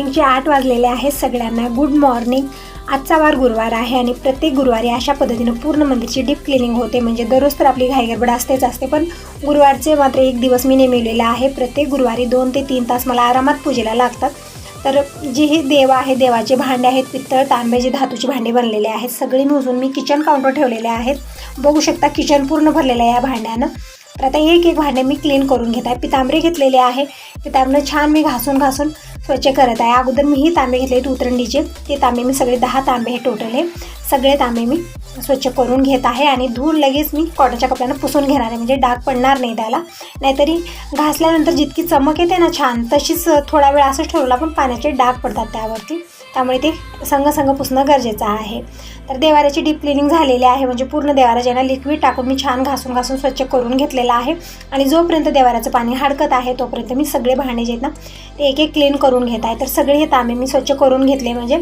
मॉर्निंगचे 8 वाजलेले आहेत. सगळ्यांना गुड मॉर्निंग. आजचा वार गुरुवार आहे आणि प्रत्येक गुरुवारी अशा पद्धतीनं पूर्ण मंदिरची डीप क्लिनिंग होते. म्हणजे दररोज तर आपली घाईगडबड असते, पण गुरुवारचे मात्र एक दिवस मी नेमलेला आहे. प्रत्येक गुरुवारी 2 ते 3 तास मला आरामात पूजेला लागतात. तर जे हे देव आहे, देवाचे भांडे आहेत, पित्तळ, तांबे, जे धातूचे भांडे बनलेले आहेत, सगळे मोजून मी किचन काउंटर ठेवलेले आहेत. बघू शकता किचन पूर्ण भरलेलं आहे या भांड्यानं. तर आता एक एक भांडे मी क्लीन करून घेत आहे. पितांबरी घेतलेले आहे, पितांबरी छान मी घासून स्वच्छ करत आहे. अगोदर मी ही तांबे घेतले उतरंडीचे. ते तांबे मी सगळे 10 तांबे हे टोटल आहे. सगळे तांबे मी स्वच्छ करून घेत आहे आणि धूर लगेच मी कॉटनच्या कपड्यानं पुसून घेणार आहे, म्हणजे डाग पडणार नाही त्याला. नाहीतरी घासल्यानंतर जितकी चमक येते ना छान, तशीच थोडा वेळ असंच ठेवला पण पाण्याचे डाग पडतात त्यावरती. त्यामुळे ते संग पुसणं गरजेचं आहे. तर देवाऱ्याची डीप क्लिनिंग झालेली आहे, म्हणजे पूर्ण देवारा ज्यांना लिक्विड टाकून मी छान घासून स्वच्छ करून घेतलेला आहे. आणि जोपर्यंत देवाऱ्याचं पाणी हडकत आहे तोपर्यंत मी सगळे भांडे जे आहेत ना ते एक एक क्लीन करून घेत आहे. तर सगळे हे तांबे मी स्वच्छ करून घेतले, म्हणजे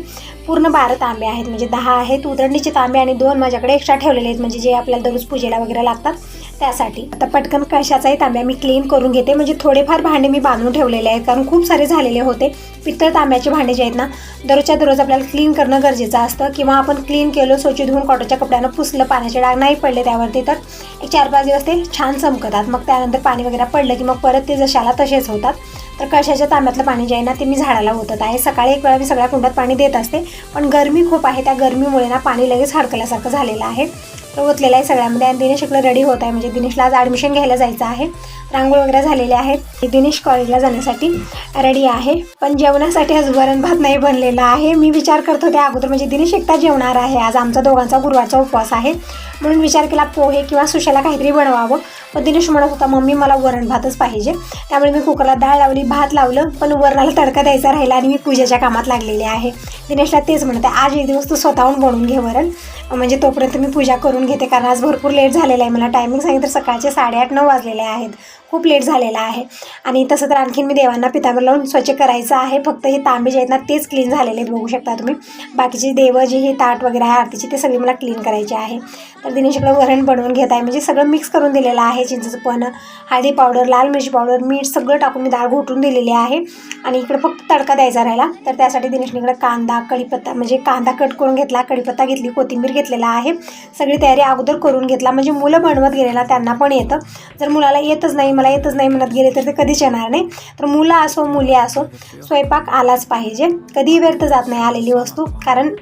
पूर्ण 12 तांबे आहेत, म्हणजे 10 आहेत उतरंडीचे तांबे आणि 2 माझ्याकडे एक्स्ट्रा ठेवलेले आहेत, म्हणजे जे आपल्याला दररोज पूजेला वगैरे लागतात त्यासाठी. आता पटकन कशाचाही तांब्या मी क्लीन करून घेते. म्हणजे थोडेफार भांडे मी बांधून ठेवलेले आहेत, कारण खूप सारे झालेले होते. पित्तळ तांब्याचे भांडे जे आहेत ना दररोजच्या दररोज आपल्याला क्लीन करणं गरजेचं असतं, किंवा आपण क्लीन केलं, स्वच्छ धुवून कॉटनच्या कपड्यानं पुसलं, पाण्याचे डाग नाही पडले त्यावरती, तर एक 4-5 दिवस ते छान चमकतात. मग त्यानंतर पाणी वगैरे पडलं की मग परत ते जशाला तसेच होतात. तर कशाच्या तांब्यातलं पाणी जे आहे ना ते मी झाडाला ओतत आहे. सकाळी एक वेळा मी सगळ्या कुंडात पाणी देत असते, पण गरमी खूप आहे, त्या गरमीमुळे ना पाणी लगेच हडकल्यासारखं झालेलं आहे. तर ओतलेलं आहे सगळ्यामध्ये. आणि दिनेश इकडे रेडी होत आहे, म्हणजे दिनेशला आज ॲडमिशन घ्यायला जायचं आहे. रांगोळ वगैरे झालेले आहेत. दिनेश कॉलेजला जाण्यासाठी रेडी आहे, पण जेवणासाठी आज वरण भात नाही बनलेला आहे. मी विचार करत होते अगोदर, म्हणजे दिनेश एकटा जेवणार आहे आज, आमचा दोघांचा गुरुवारचा उपवास आहे, म्हणून विचार केला पोहे किंवा सुशाला काहीतरी बनवावं. पण दिनेश म्हणत होता मम्मी मला वरण भातच पाहिजे. त्यामुळे मी कुकरला डाळ लावली, भात लावलं, पण वरणाला तडका द्यायचा राहिला आणि मी पूजेच्या कामात लागलेली आहे. दिनेशला तेच म्हणते आज एक दिवस तू स्वतःहून बनवून घे वरण, म्हणजे तोपर्यंत मी पूजा करून घेते, कारण आज भरपूर लेट झालेला आहे. मला टायमिंग सांगितलं सकाळचे 8:30-9 वाजलेले आहेत, खूप लेट झालेला आहे. आणि तसं तर आणखीन मी देवांना पितांबर लावून स्वच्छ करायचं आहे. फक्त हे तांबे जे आहेत ना तेच क्लीन झालेले आहेत, बघू शकता तुम्ही. बाकीचे देव जे हे ताट वगैरे आहे आरतीचे ते सगळे मला क्लीन करायचे आहे. तर दिनेशकडे वरण बनवून घेत आहे, म्हणजे सगळं मिक्स करून दिलेलं आहे. चिंचेचं पण, हळदी पावडर, लाल मिरची पावडर, मीठ सगळं टाकून मी डाळ घोटून दिलेली आहे. आणि इकडे फक्त तडका द्यायचा राहिला. तर त्यासाठी दिनेशने इकडे कांदा, कढीपत्ता, म्हणजे कांदा कट करून घेतला, कढीपत्ता घेतली, कोथिंबीर घेतलेला आहे. सगळी तयारी अगोदर करून घेतला, म्हणजे मुलं बनवत गेलेला त्यांना पण येतं. जर मुलाला येतच नाही, मला येतच नाही म्हणत गेले तर ते कधीच येणार नाही. तर मुलं असो मुली असो, स्वयंपाक आलाच पाहिजे. कधीही व्यर्थ जात नाही आलेली वस्तू, कारण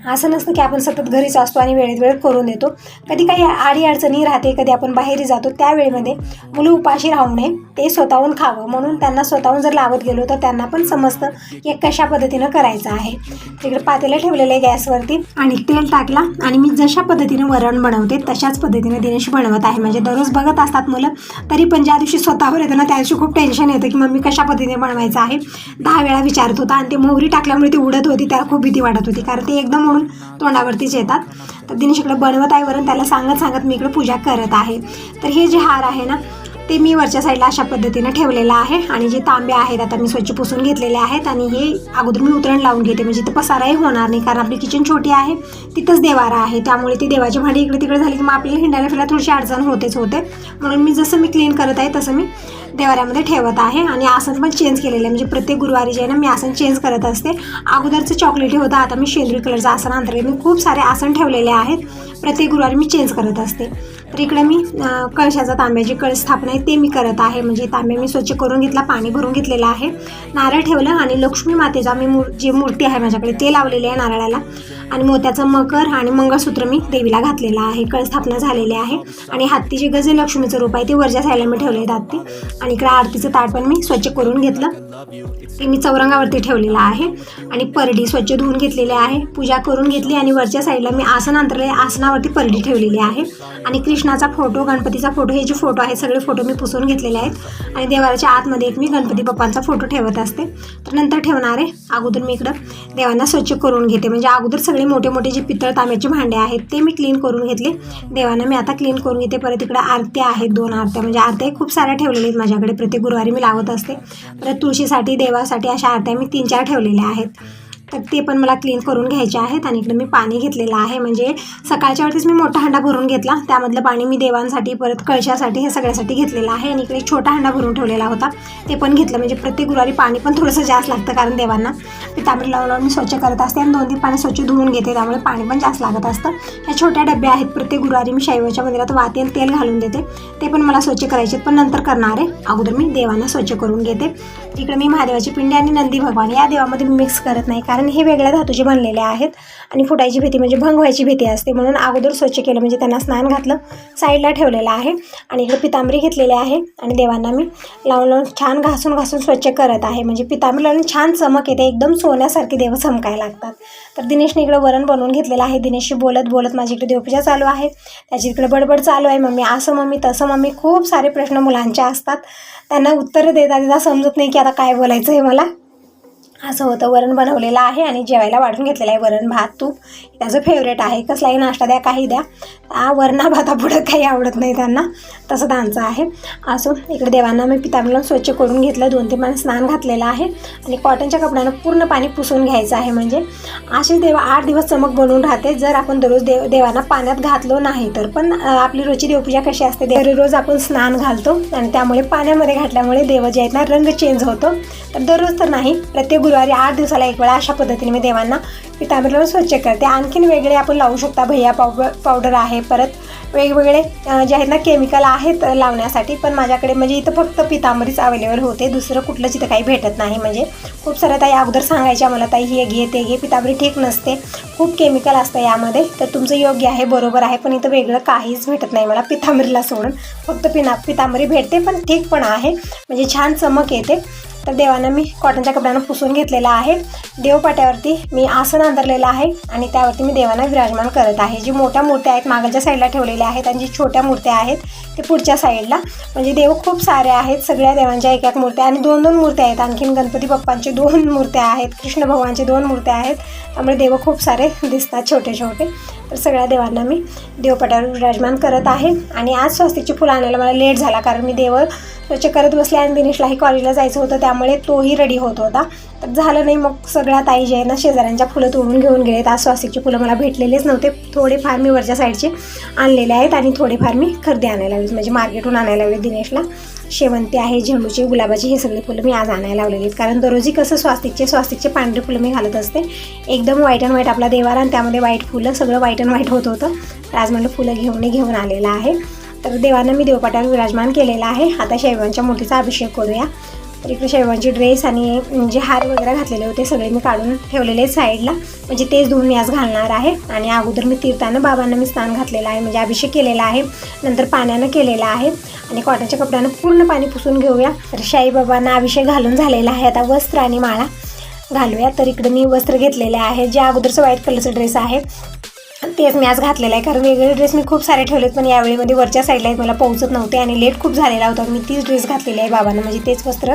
असं नसतं की आपण सतत घरीच असतो आणि वेळेत करून देतो. कधी काही अडचणी राहते, कधी आपण बाहेरही जातो, त्यावेळेमध्ये मुलं उपाशी राहू नये, ते स्वतःहून खावं. म्हणून त्यांना स्वतःहून जर लावत गेलो तर त्यांना पण समजतं की कशा पद्धतीनं करायचं आहे. तिकडे पातेलं ठेवलेलं आहे गॅसवरती आणि तेल टाकला, आणि मी जशा पद्धतीनं वरण बनवते तशाच पद्धतीने दिनेश बनवत आहे. म्हणजे दररोज बघत असतात मुलं, तरी पण ज्या दिवशी स्वतःवर येतं ना त्या दिवशी खूप टेन्शन येतं की मम्मी कशा पद्धतीने बनवायचं आहे. 10 वेळा विचारत होता, आणि ते मोहरी टाकल्यामुळे ती उडत होती, त्याला खूप भीती वाटत होती, कारण ते एकदम म्हणून तोंडावरतीच येतात. तर दिनेश इकडे बनवत आहे वरण, त्याला सांगत मी इकडे पूजा करत आहे. तर हे जे हार आहे ना ते मी वरच्या साईडला अशा पद्धतीनं ठेवलेलं आहे. आणि जे तांबे आहेत आता मी स्वच्छ पुसून घेतलेले आहेत, आणि हे अगोदर मी उतरण लावून घेते, म्हणजे ते पसाराही होणार नाही, कारण आपली किचन छोटी आहे, तिथंच देवारा आहे. त्यामुळे ती देवाची भांडी इकडे तिकडे झाली की मग आपल्याला हिंडायला फिरायला थोडीशी अडचण होते. म्हणून मी जसं मी क्लीन करत आहे तसं मी देवाऱ्यामध्ये ठेवत आहे. आणि आसन पण चेंज केलेलं आहे, म्हणजे प्रत्येक गुरुवारी जे आहे ना मी आसन चेंज करत असते. अगोदरचं चॉकलेटी होतं, आता मी शेंद्री कलरचं आसन आणते. मी खूप सारे आसन ठेवलेले आहेत, प्रत्येक गुरुवारी मी चेंज करत असते. तर इकडे मी कळशाचा तांब्याची कळश स्थापना आहे ते मी करत आहे. म्हणजे तांबे मी स्वच्छ करून घेतला, पाणी भरून घेतलेलं आहे, नारळ ठेवलं, आणि लक्ष्मी मातेचा मी जी मूर्ती आहे माझ्याकडे ते लावलेली आहे नारळाला. आणि मोत्याचं मकर आणि मंगळसूत्र मी देवीला घातलेलं आहे. कळश स्थापना झालेली आहे. आणि हत्तीचे गजे लक्ष्मीचं रूप आहे ते वरच्या साईडला मी ठेवले आहेत हत्ती. आणि इकडे आरतीचं ताट पण मी स्वच्छ करून घेतलं, ते मी चौरंगावरती ठेवलेलं आहे. आणि परडी स्वच्छ धुवून घेतलेली आहे, पूजा करून घेतली. आणि वरच्या साईडला मी आसन अंतरले, आसनावरती परडी ठेवलेली आहे. आणि कृष्णाचा फोटो, गणपतीचा फोटो, हे जे फोटो आहेत सगळे फोटो मी पुसून घेतलेले आहेत. आणि देवाच्या आतमध्ये एक मी गणपती बाप्पांचा फोटो ठेवत असते. तर नंतर ठेवणार आहे. अगोदर मी इकडं देवांना स्वच्छ करून घेते, म्हणजे अगोदर सगळे मोठे जे पितळ तांब्याचे भांडे आहेत ते मी क्लीन करून घेतले. देवांना मी आता क्लीन करून घेते. परत इकडे आरत्या आहेत, 2 आरत्या, म्हणजे आरत्या खूप साऱ्या ठेवलेल्या आहेत माझ्याकडे, प्रत्येक गुरुवारी मी लावत असते. परत तुळशीसाठी, देवासाठी अशा आरत्या मी 3-4 ठेवलेल्या आहेत. तर ते पण मला क्लीन करून घ्यायचे आहेत. आणि इकडे मी पाणी घेतलेलं आहे, म्हणजे सकाळच्या वेळेस मी मोठा हंडा भरून घेतला, त्यामधलं पाणी मी देवांसाठी परत कळशासाठी हे सगळ्यासाठी घेतलेलं आहे. आणि इकडे एक छोटा हंडा भरून ठेवलेला होता, ते पण घेतलं, म्हणजे प्रत्येक गुरुवारी पाणी पण थोडंसं जास्त लागतं, कारण देवांना पितांबरी लावून मी स्वच्छ करत असते आणि 2-3 पाणी स्वच्छ धुवून घेते, त्यामुळे पाणी पण जास्त लागत असतं. ह्या छोट्या डब्या आहेत, प्रत्येक गुरुवारी मी शैवाच्या मंदिरात वाती आणि तेल घालून देते, ते पण मला स्वच्छ करायचे, पण नंतर करणार आहे. अगोदर मी देवांना स्वच्छ करून घेते. इकडे मी महादेवाची पिंडी आणि नंदी भगवान या देवामध्ये मिक्स करत नाही, कारण हे वेगळ्या धातूचे बनलेले आहेत आणि फुटायची भीती म्हणजे भंग व्हायची भीती असते, म्हणून अगोदर स्वच्छ केलं, म्हणजे त्यांना स्नान घातलं, साईडला ठेवलेलं आहे. आणि इकडे पितांबरी घेतलेली आहे आणि देवांना मी लावून छान घासून स्वच्छ करत आहे, म्हणजे पितांबरी लावून छान चमक येते, एकदम सोन्यासारखे देव चमकायला लागतात. तर दिनेशने इकडे वरण बनवून घेतलेलं आहे. दिनेशशी बोलत माझी इकडे देवपूजा चालू आहे, त्याची इकडे बडबड चालू आहे, मम्मी असं मम्मी तसं मम्मी. खूप सारे प्रश्न मुलांचे असतात, त्यांना उत्तरं देता समजत नाही की आता काय बोलायचं आहे मला. असं होतं. वरण बनवलेलं आहे आणि जेवायला वाढून घेतलेलं आहे. वरण भात तूप त्याचं फेवरेट आहे, कसलाही नाश्ता द्या काही द्या, वरणा भातापुढं काही आवडत नाही त्यांना, तसं त्यांचं आहे. असो, इकडे देवांना मी पितांबरीला स्वच्छ करून घेतलं, 2-3 पाणी स्नान घातलेलं आहे आणि कॉटनच्या कपड्यानं पूर्ण पाणी पुसून घ्यायचं आहे, म्हणजे अशीच 8 दिवस चमक बनवून राहते जर आपण दररोज देवांना पाण्यात घातलो नाही तर. पण आपली रोजची देवपूजा कशी असते, दररोज आपण स्नान घालतो आणि त्यामुळे पाण्यामध्ये घातल्यामुळे देव जे आहेत ना रंग चेंज होतो. तर दररोज तर नाही, प्रत्येक गुरुवारी 8 दिवसाला एक वेळा अशा पद्धतीने मी देवांना पितांबरीला स्वच्छ करते. आणखीन वेगळे आपण लावू शकता, भैया पावडर आहे, परत वेगवेगळे जे आहेत ना केमिकल आहेत लावण्यासाठी, पण माझ्याकडे म्हणजे इथं फक्त पितांबरीच अवेलेबल होते, दुसरं कुठलंच इथं काही भेटत नाही. म्हणजे खूप साऱ्या ताई अगोदर सांगायच्या मला, ताई हे घे ते घे, पितांबरी ठीक नसते, खूप केमिकल असतं यामध्ये. तर तुमचं योग्य आहे, बरोबर आहे, पण इथं वेगळं काहीच भेटत नाही मला पितांबरीला सोडून, फक्त पितांबरी भेटते, पण ठीक पण आहे, म्हणजे छान चमक येते. तर देवांना मी कॉटनच्या कपड्यानं पुसून घेतलेला आहे. देवपाट्यावरती मी आसन अंतरलेलं आहे आणि त्यावरती मी देवांना विराजमान करत आहे. जी मोठ्या मूर्त्या आहेत मागच्या साईडला ठेवलेल्या आहेत आणि जी छोट्या मूर्त्या आहेत ते पुढच्या साईडला, म्हणजे देव खूप सारे आहेत, सगळ्या देवांच्या एक मूर्त्या आणि 2-2 मूर्त्या आहेत. आणखीन गणपती बाप्पांचे 2 मूर्त्या आहेत, कृष्ण भगवानचे 2 मूर्त्या आहेत, त्यामुळे देव खूप सारे दिसतात छोटे छोटे. तर सगळ्या देवांना मी देवपाट्यावर विराजमान करत आहे. आणि आज स्वस्तिकची फुलं आणायला मला लेट झाला, कारण मी देव स्वच्छ करत बसले आणि दिनेशलाही कॉलेजला जायचं होतं, त्यामुळे तोही रेडी होत होता. तर झालं नाही, मग सगळ्या ताई जे आहे ना शेजाऱ्यांच्या फुलं तोडून घेऊन गेलेत. आज स्वस्तिकची फुलं मला भेटलेलेच नव्हते, थोडेफार मी वरच्या साईडचे आणलेले आहेत आणि थोडेफार मी खरेदी आणायला लावली, म्हणजे मार्केटहून आणायला लावले. दिनेशला शेवंती आहे, झेंडूची, गुलाबाची, हे सगळे फुलं मी आज आणायला लावलेली आहेत, कारण दररोजी कसं स्वस्तिकचे पांढरे फुलं मी घालत असते, एकदम व्हाईट अँड व्हाईट आपला देवारा आणि त्यामध्ये व्हाईट फुलं, सगळं व्हाईट अँड व्हाईट होत होतं. तर आज म्हणलं फुलं घेऊन आलेलं आहे. तर देवांना मी देवपाट्यावर विराजमान केलेला आहे. आता शैवांच्या मूर्तीचा अभिषेक करूया. तर इकडे शैवांची ड्रेस आणि जे हार वगैरे घातलेले होते सगळे मी काढून ठेवलेले साईडला, म्हणजे तेच धुवून मी आज घालणार आहे. आणि अगोदर मी तीर्थानं बाबांना मी स्नान घातलेलं आहे, म्हणजे अभिषेक केलेला आहे, नंतर पाण्यानं केलेला आहे. आणि कॉटनच्या कपड्यानं पूर्ण पाणी पुसून घेऊया. तर साईबाबांना अभिषेक घालून झालेला आहे. आता वस्त्र आणि माळा घालूया. तर इकडे मी वस्त्र घेतलेले आहे, जे अगोदरचं व्हाईट कलरचं ड्रेस आहे तेच मी आज घातलेलं आहे, कारण वेगळे ड्रेस मी खूप सारे ठेवलेत, पण यावेळीमध्ये वरच्या साईडला मला पोहोचत नव्हते आणि लेट खूप झालेला होता. मी तीच ड्रेस घातलेली आहे बाबांना, म्हणजे तेच वस्त्र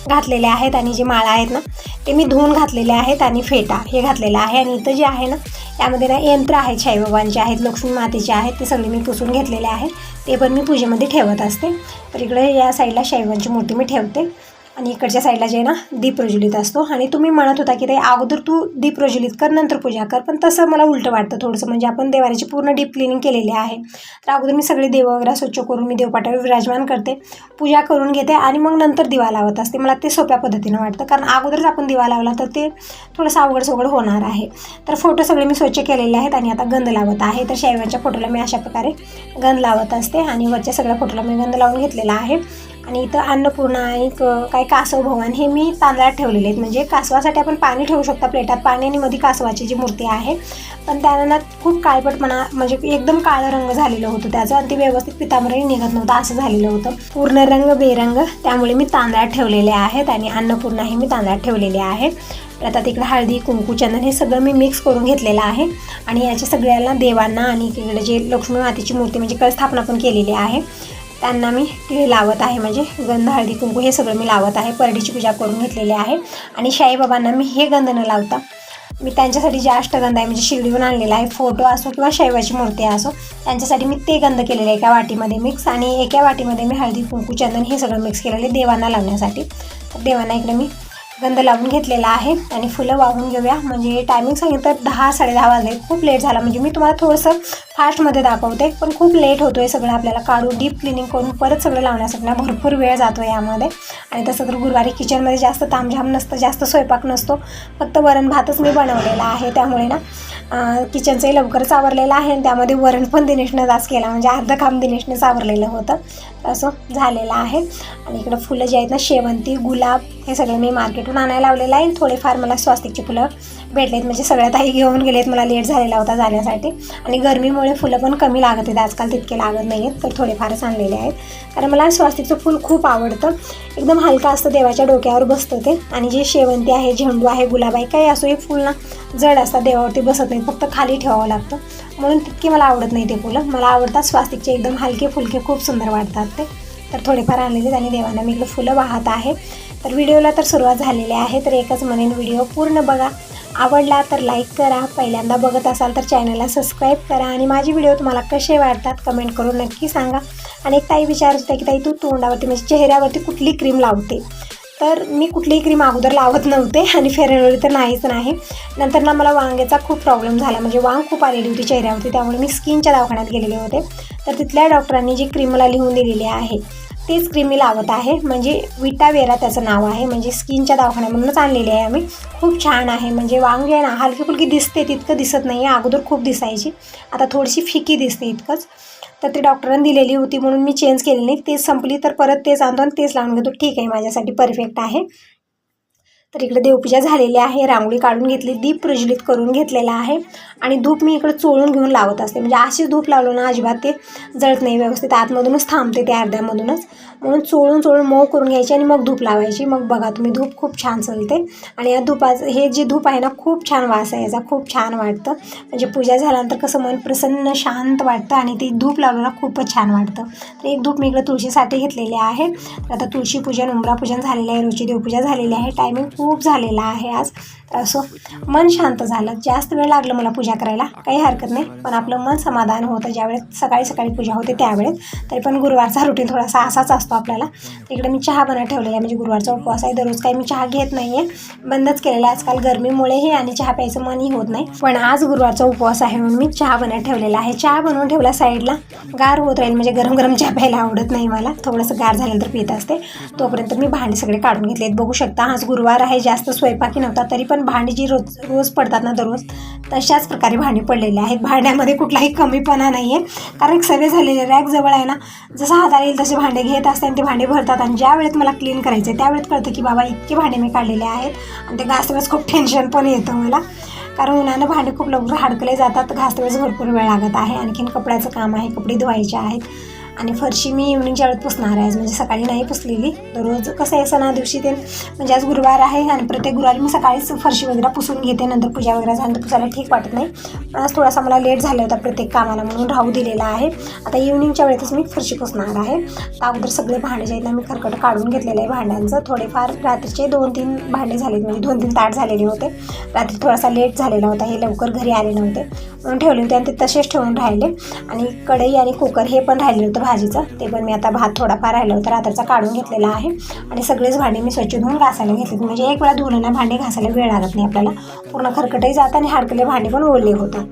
घातलेले आहेत. आणि जे माळा आहेत ना ते मी धुवून घातलेले आहेत आणि फेटा हे घातलेला आहे. आणि इथं जे आहे ना यामध्ये ना यंत्र आहेत, साईबाबांचे आहेत, लक्ष्मी मातेचे आहेत, ते सगळे मी पुसून घेतलेले आहेत, ते पण मी पूजेमध्ये ठेवत असते. तर इकडे या साईडला साईबाबांची मूर्ती मी ठेवते आणि इकडच्या साईडला जे ना दीप प्रज्वलित असतो. आणि तुम्ही म्हणत होता की ते अगोदर तू दीप प्रज्वलित कर नंतर पूजा कर, पण तसं मला उलटं वाटतं थोडंसं, म्हणजे आपण देवाची पूर्ण डीप क्लिनिंग केलेली आहे. तर अगोदर मी सगळे देव वगैरे स्वच्छ करून मी देवपाट्यावर विराजमान करते, पूजा करून घेते आणि मग नंतर दिवा लावत असते. मला ते सोप्या पद्धतीनं वाटतं, कारण अगोदरच आपण दिवा लावला तर ते थोडंसं अवघड होणार आहे. तर फोटो सगळे मी स्वच्छ केलेले आहेत आणि आता गंध लावत आहे. तर शैवांच्या फोटोला मी अशा प्रकारे गंध लावत असते आणि वरच्या सगळ्या फोटोला मी गंध लावून घेतलेला आहे. आणि इथं अन्नपूर्णा आणि काय कासव भगवान हे मी तांदळात ठेवलेले आहेत, म्हणजे कासवासाठी आपण पाणी ठेवू शकता प्लेटात, पाणी आणि मध्ये कासवाची जी मूर्ती आहे, पण त्यांना खूप काळपटपणा, म्हणजे एकदम काळं रंग झालेलं होतं त्याचं आणि ते व्यवस्थित पितांबरी निघत नव्हतं, असं झालेलं होतं, पूर्ण रंग बेरंग, त्यामुळे मी तांदळात ठेवलेले आहेत. आणि अन्नपूर्णा हे मी तांदळात ठेवलेले आहे. आता तिकडे हळदी, कुंकू, चंदन हे सगळं मी मिक्स करून घेतलेलं आहे. आणि याच्या सगळ्याला देवांना आणि इकडे जे लक्ष्मी मातेची मूर्ती म्हणजे कळस्थापना पण केलेली आहे त्यांना मी तिळे लावत आहे, म्हणजे गंध, हळदी, कुंकू हे सगळं मी लावत आहे. परडीची पूजा करून घेतलेली आहे. आणि साईबाबांना मी हे गंध न लावता मी त्यांच्यासाठी जे अष्टगंध आहे, म्हणजे शिर्डीहून आणलेला आहे, फोटो असो किंवा शैवाची मूर्ती असो, त्यांच्यासाठी मी ते गंध केलेले आहे एका वाटीमध्ये मिक्स. आणि एका वाटीमध्ये मी हळदी, कुंकू, चंदन हे सगळं मिक्स केलेलं आहे देवांना लावण्यासाठी. तर देवांना इकडे मी गंध लावून घेतलेला आहे आणि फुलं वाहून घेऊया. म्हणजे टायमिंग सांगितलं तर 10-10:30 वाजले. खूप लेट झाला. म्हणजे मी तुम्हाला थोडंसं फास्टमध्ये दाखवते, पण खूप लेट होतो आहे सगळं आपल्याला काढून डीप क्लिनिंग करून परत सगळं लावण्यासाठी ना भरपूर वेळ जातो यामध्ये. आणि तसं तर गुरुवारी किचनमध्ये जास्त तामझाम नसतं, जास्त स्वयंपाक नसतो, फक्त वरण भातच मी बनवलेला आहे. त्यामुळे ना किचनचंही लवकरच आवरलेलं आहे आणि त्यामध्ये वरण पण दिनेशनं आज केला. म्हणजे अर्धं काम दिनेशनेच आवरलेलं होतं, असं झालेलं आहे. आणि इकडं फुलं जी आहेत ना, शेवंती, गुलाब, हे सगळं मी मार्केटून आणायला लावलेलं आहे. थोडेफार मला स्वस्तिकची फुलं भेटलेत, म्हणजे सगळ्यात आई घेऊन गेलेत, मला लेट झालेला होता जाण्यासाठी. आणि गरमीमुळे फुलं पण कमी लागत आहेत आजकाल, तितके लागत नाही आहेत, तर थोडेफारच आणलेले आहेत. कारण मला स्वस्तिकचं फूल खूप आवडतं, एकदम हलका असतं, देवाच्या डोक्यावर बसतं ते. आणि जे शेवंती आहे, झेंडू आहे, गुलाब आहे, काही असो, हे फुल ना जड असतात, देवावरती बसत नाही, फक्त खाली ठेवावं लागतं, म्हणून तितके मला आवडत नाही ते फुलं. मला आवडतात स्वस्तिकचे, एकदम हलके फुलके, खूप सुंदर वाटतात ते. तर थोडेफार आणलेले आणि देवांना मी इकडे फुलं वाहत आहे. तर व्हिडिओला तर सुरुवात झालेली आहे, तर एकच म्हणेन, व्हिडिओ पूर्ण बघा. आवडला तर लाईक करा, पहिल्यांदा बघत असाल तर चॅनलला सबस्क्राईब करा. आणि माझे व्हिडिओ तुम्हाला कसे वाटतात कमेंट करून नक्की सांगा. आणि एक ताई विचारत होत्या की ताई तू तोंडावरती म्हणजे चेहऱ्यावरती कुठली क्रीम लावते, तर मी कुठलीही क्रीम अगोदर लावत नव्हते आणि फेअर अँड लवली तर नाहीच नाही. नंतर ना मला वांग्याचा खूप प्रॉब्लेम झाला, म्हणजे वांग खूप आलेली होती चेहऱ्यावरती, त्यामुळे मी स्किनच्या दवाखान्यात गेलेले होते. तर तिथल्या डॉक्टरांनी जी क्रीम मला लिहून दिलेली आहे तेच क्रीम मी लावत आहे. म्हणजे विटावेरा त्याचं नाव आहे, म्हणजे स्किनच्या दवाखान्यामधूनच आणलेली आहे आम्ही. खूप छान आहे, म्हणजे वांगे आहे ना हलकी फुलकी दिसते, तितकं दिसत नाही आहे. अगोदर खूप दिसायची, आता थोडीशी फिकी दिसते इतकंच. तर ती डॉक्टरांनी दिलेली होती म्हणून मी चेंज केली नाही. तेच संपली तर परत तेच आणतो आणि तेच लावून घेतो. ठीक आहे, माझ्यासाठी परफेक्ट आहे. तर इकडे देवपूजा झालेली आहे, रांगोळी काढून घेतली, दीप प्रज्वलित करून घेतलेला आहे. आणि धूप मी इकडे चोळून घेऊन लावत असते, म्हणजे अशीच धूप लावलं ना अजिबात ते जळत नाही व्यवस्थित, आतमधूनच थांबते ते अर्ध्यामधूनच. म्हणून चोळून मऊ करून घ्यायची आणि मग धूप लावायची. मग बघा तुम्ही धूप खूप छान चलते. आणि या धूपाचं हे जे धूप आहे ना, खूप छान वास आहे याचा, खूप छान वाटतं. म्हणजे पूजा झाल्यानंतर कसं मन प्रसन्न शांत वाटतं आणि ते धूप लावलं ना खूपच छान वाटतं. तर एक धूप मी इकडे तुळशीसाठी घेतलेले आहे. तर आता तुळशी पूजन, उंबरा पूजन झालेलं आहे, रोजची देवपूजा झालेली आहे. टायमिंग खूप झालेला आहे आज, असं मन शांत झालं. जास्त वेळ लागलं मला पूजा करायला, काही हरकत नाही, पण आपलं मन समाधान होतं ज्यावेळेस सकाळी सकाळी पूजा होते त्यावेळेस. तरी पण गुरुवारचा रुटीन थोडासा असाच असतो आपल्याला. इकडे मी चहा बनवत ठेवलेला आहे, म्हणजे गुरुवारचा उपवास आहे, दररोज काही मी चहा घेत नाही आहे, बंदच केलेला आहे आजकाल गरमीमुळेही आणि चहा प्यायचं मनही होत नाही. पण आज गुरुवारचा उपवास आहे म्हणून मी चहा बनवत ठेवलेला आहे. चहा बनवून ठेवला साईडला, गार होत राहील, म्हणजे गरम गरम चहा प्यायला आवडत नाही मला, थोडंसं गार झाल्यानंतर पित असते. तोपर्यंत मी भांडे सगळे काढून घेतलेत. बघू शकता आज गुरुवार आहे, जास्त स्वयंपाकी नव्हता, तरी पण भांडी जी रोज पडतात ना दररोज, तशाच प्रकारे भांडी पडलेले आहेत. भांड्यामध्ये कुठलाही कमीपणा नाही आहे, कारण एक सवय झालेली, रॅक जवळ आहे ना, जसं हाताला येईल तसे भांडे घेत असते आणि ते भांडे भरतात. आणि ज्या वेळेत मला क्लीन करायचं आहे त्यावेळेत कळतं की बाबा इतके भांडे मी काढलेले आहेत. आणि ते घासतेवेळेस खूप टेन्शन पण येतं मला, कारण उन्हानं भांडे खूप लवकर हाडकले जातात, घासतेवेळेस भरपूर वेळ लागत आहे. आणखीन कपड्याचं काम आहे, कपडे धुवायचे आहेत. आणि फरशी मी इव्हनिंगच्या वेळेत पुसणार आहे, म्हणजे सकाळी नाही पुसलेली. दररोज कसं आहे सणा दिवशी ते, म्हणजे आज गुरुवार आहे आणि प्रत्येक गुरुवारी मी सकाळीच फरशी वगैरे पुसून घेते, नंतर पूजा वगैरे झाल्यानंतर पुसायला ठीक वाटत नाही. पण आज थोडासा मला लेट झाला होता प्रत्येक कामाला, म्हणून राहू दिलेला आहे. आता इव्हनिंगच्या वेळेतच मी फरशी पुसणार आहे. तर अगोदर सगळे भांडे जे आहेत ना मी खरकट काढून घेतलेलं आहे भांड्यांचं. थोडेफार रात्रीचे 2-3 भांडे झाले, म्हणजे 2-3 ताट झालेले होते. रात्री थोडासा लेट झालेला होता, हे लवकर घरी आले नव्हते म्हणून ठेवले होते आणि ते तसेच ठेवून राहिले. आणि कढई आणि कुकर हे पण राहिलेलं होतं भाजीचं, ते पण मी आता भात थोडाफार राहिलं होतं रात्रीचा काढून घेतलेला आहे. आणि सगळेच भांडे मी स्वच्छ धुवून घासायला घेतले, म्हणजे एक वेळा धुवलं ना भांडे घासायला वेळ लागत नाही आपल्याला, पूर्ण खरकटही जातं आणि हाडकले भांडे पण ओले होतात.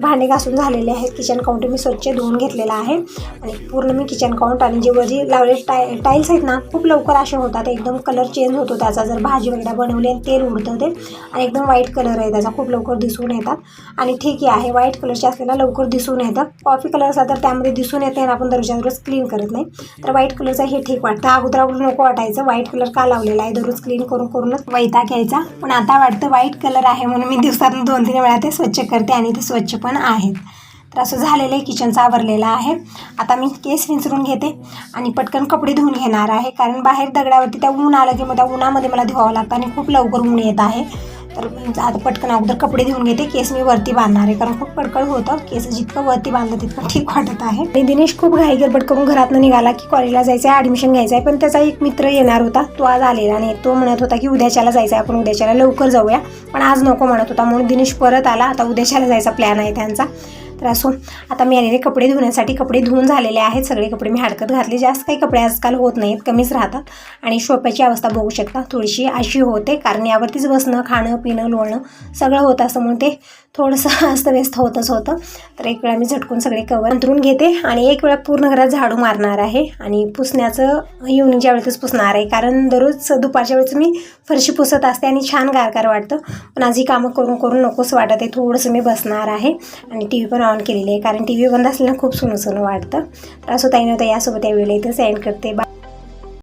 भांडे घासून झालेले आहेत. किचन काउंटर मी स्वच्छ धुवून घेतलेला आहे. आणि पूर्ण मी किचन काउंट आणि जे वरती लावलेले टाईल्स आहेत ना खूप लवकर असे होतात, एकदम कलर चेंज होतो त्याचा, जर भाजी वगैरे बनवली आणि तेल उडतं ते, आणि एकदम व्हाईट कलर आहे त्याचा, खूप लवकर दिसून येतात. आणि ठीक आहे, व्हाईट कलरचे असलेला लवकर दिसून येतं. कॉफी कलर असला तर त्यामध्ये दिसून येते आणि आपण दररोज क्लीन करत नाही, तर व्हाईट कलरचा हे ठीक वाटतं. अगोदर नको वाटायचं व्हाईट कलर का लावलेला आहे, दररोज क्लीन करूनच वैताग घ्यायचा. पण आता वाटतं व्हाईट कलर आहे म्हणून मी दिवसातून 2-3 वेळा ते स्वच्छ करते आणि ते स्वच्छ पण आहेत. तर असं झालेलं आहे, किचनचा आवरलेला आहे. आता मी केस विंचरून घेते आणि पटकन कपडे धुवून घेणार आहे, कारण बाहेर दगडावरती त्या ऊन आलं की मग त्या उन्हामध्ये मला धुवावं लागतं आणि खूप लवकर ऊन येत आहे. तर आता पटकन अगोदर कपडे धुवून घेते. केस मी वरती बांधणार आहे, कारण खूप कडकड होतं, केस जितकं वरती बांधलं तितकं ठीक वाटत आहे. आणि दिनेश खूप घाई गडबड करून घरातनं निघाला की कॉलेजला जायचं आहे, ॲडमिशन घ्यायचं आहे. पण त्याचा एक मित्र येणार होता, तो आज आलेला नाही. तो म्हणत होता की उद्याच्याला जायचं आहे, आपण उद्याच्याला लवकर जाऊया, पण आज नको म्हणत होता, म्हणून दिनेश परत आला. आता उद्याच्याला जायचा प्लॅन आहे त्यांचा. तर असो, आता मी आलेले कपडे धुण्यासाठी. कपडे धुवून झालेले आहेत, सगळे कपडे मी हडकत घातले. जास्त काही कपडे आजकाल होत नाहीत, कमीच राहतात. आणि शोप्याची अवस्था बघू शकता, थोडीशी अशी होते, कारण यावरतीच बसणं, खाणं, पिणं, लोळणं सगळं होतं, असं म्हणून ते थोडंसं अस्तव्यस्त होतच होतं. तर एक वेळा मी झटकून सगळे कवर अंतरून घेते आणि एक वेळा पूर्ण घरात झाडू मारणार आहे. आणि पुसण्याचं इव्हनिंगच्या वेळेतच पुसणार आहे, कारण दररोज दुपारच्या वेळेस मी फरशी पुसत असते आणि छान गारगार वाटतं. पण आज ही कामं करून करून नकोच वाटत आहे. थोडंसं मी बसणार आहे आणि टी व्ही पण ऑन केलेली आहे, कारण टी व्ही बंद असल्यानं खूप सुनसुन वाटतं. तर असं ताई नव्हतं, यासोबत या वेळेला इथं सेंड करते.